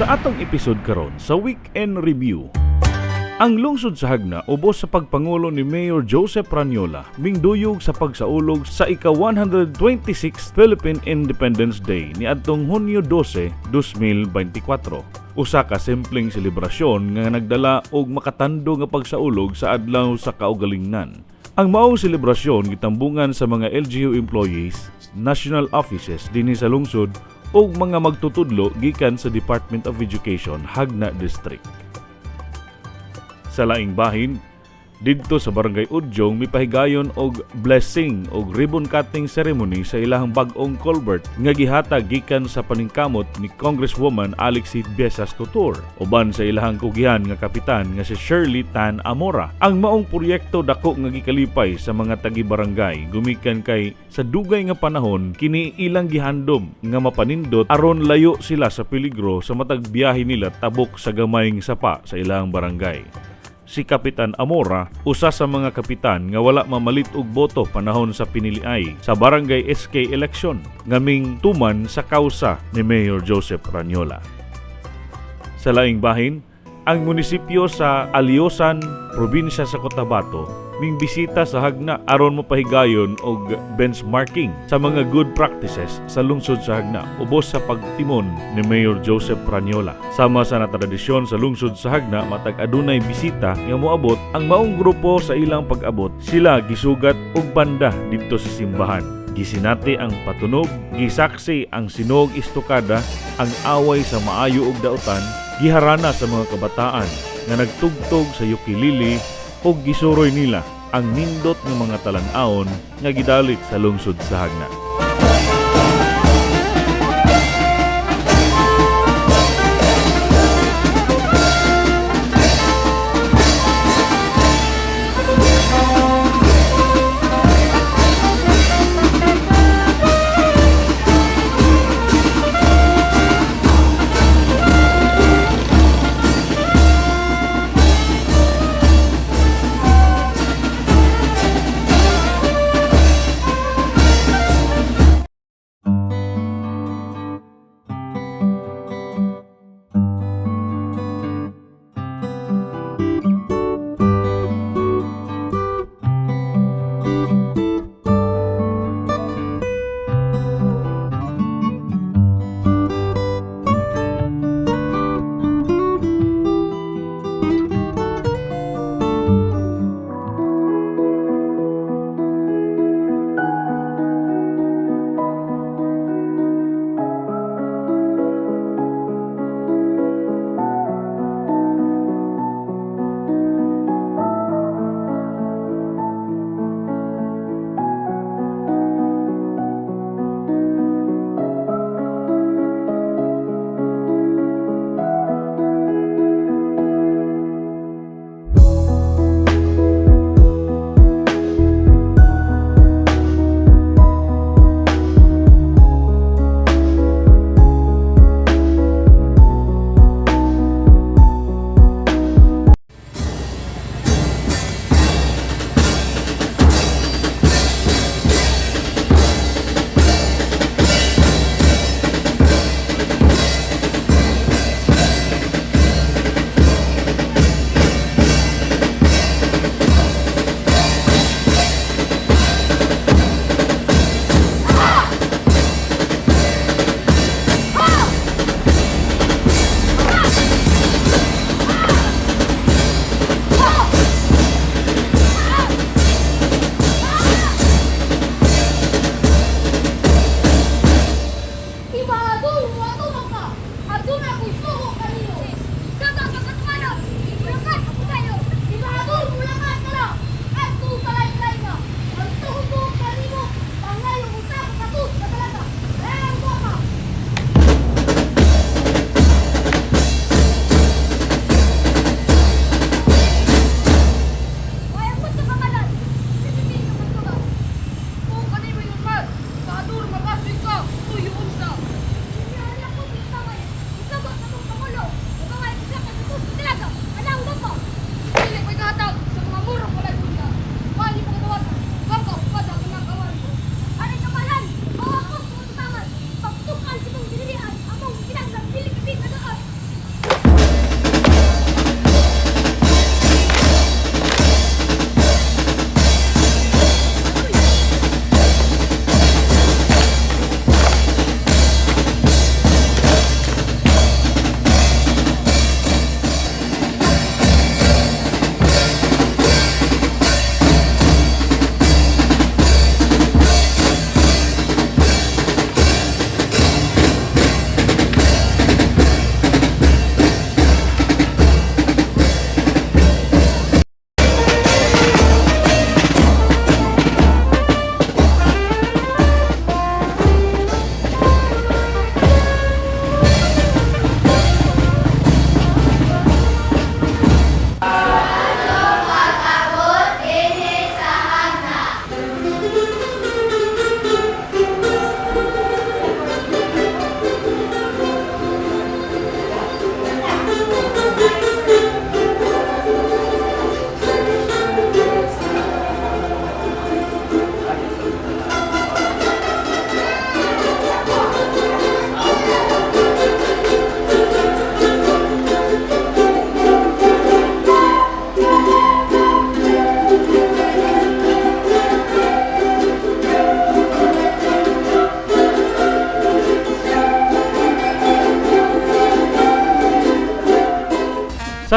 Sa atong episode karon sa Weekend Review, ang lungsod sa Hagna ubos sa pagpangulo ni Mayor Joseph Ranyola mingduyog sa pagsaulog sa ika-126th Philippine Independence Day ni adtong Hunyo 12, 2024. Usa ka simpleng selebrasyon nga nagdala og makatando nga pagsaulog sa adlaw sa kaugalingnan. Ang maong selebrasyon gitambungan sa mga LGU employees, national offices dinhi sa lungsod ug mga magtutudlo gikan sa Department of Education Hagna District. Sa laing bahin, didto sa Barangay Udyong mipahigayon og blessing og ribbon cutting ceremony sa ilahang bag-ong culvert nga gihatag gikan sa paningkamot ni Congresswoman Alexit Biesas Tutor uban sa ilahang kugihan nga kapitan nga si Shirley Tan Amora. Ang maong proyekto dako nga gikalipay sa mga tagi-barangay gumikan kay sa dugay nga panahon kini ilang gihandom nga mapanindot aron layo sila sa peligro sa matag biyahe nila tabok sa gamayng sapa sa ilahang barangay. Si Kapitan Amora, usa sa mga kapitan nga wala mamalit og boto panahon sa piniliay sa Barangay SK election ngaming tuman sa kausa ni Mayor Joseph Ranyola. Sa laing bahin, ang munisipyo sa Aliosan, probinsya sa Cotabato, ming bisita sa Hagna aron mapahigayon og benchmarking sa mga good practices sa lungsod sa Hagna ubos sa pagtimon ni Mayor Joseph Ranyola. Sama sa natradisyon sa lungsod sa Hagna matag adunay bisita nga moabot ang maong grupo sa ilang pag-abot. Sila gisugat og banda didto sa simbahan. Gisinati ang patunog, gisaksi ang sinog istokada, ang away sa maayo ug dautan, giharana sa mga kabataan nga nagtugtog sa ukulele o gisuroy nila ang nindot ng mga talan-aon nga gidalit sa lungsod sa Hagna.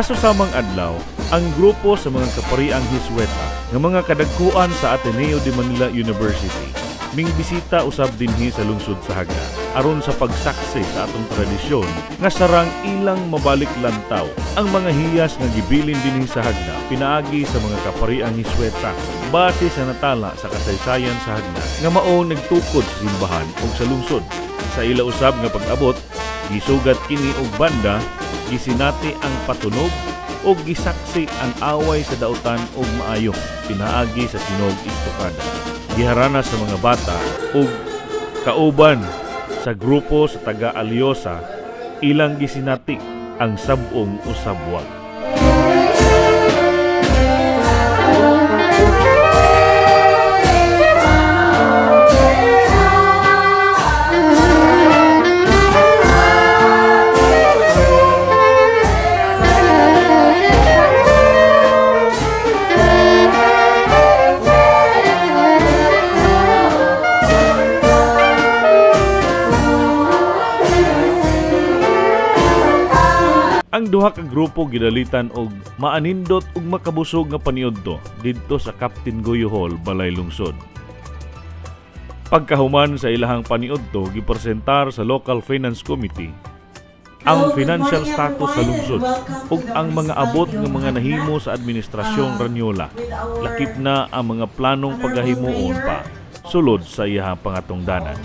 Sa susamang adlaw, ang grupo sa mga kapariang Hisweta nga mga kadagkuan sa Ateneo de Manila University ming bisita usab dinhi sa lungsod sa Hagna aron sa pagsaksi sa atong tradisyon nga sarang ilang mabalik lantaw ang mga hiyas nga gibilin dinhi sa Hagna pinaagi sa mga kapariang Hisweta base sa natala sa kasaysayan sa Hagna nga mao nagtukod sa simbahan ug sa lungsod. Sa ila usab nga pag-abot, gisugat kini og banda, gisinati ang patunog o gisaksi ang away sa dautan ug maayo pinaagi sa tinog istukada. Giharana sa mga bata ug kauban sa grupo sa taga Alyosa ilang gisinati ang sabong o sabwag. Ang duha ka grupo gidalitan og maanindot ug makabusog nga paniudto didto sa Captain Goyo Hall, Balay Lungsod. Pagkahuman sa ilahang paniudto, gipresentar sa Local Finance Committee ang financial status sa lungsod ug ang mga abot nga mga nahimo sa administrasyong Ranyola. Lakip na ang mga planong paghahimuon pa sulod sa iyahang pangatungdanan.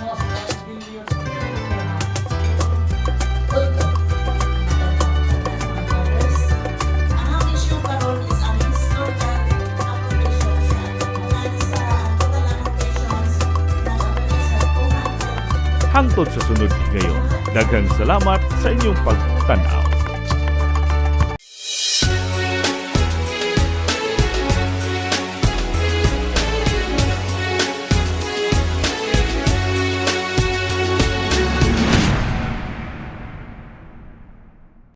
Hangtod sa sunod higayon. Daghang salamat sa inyong pagtanaw.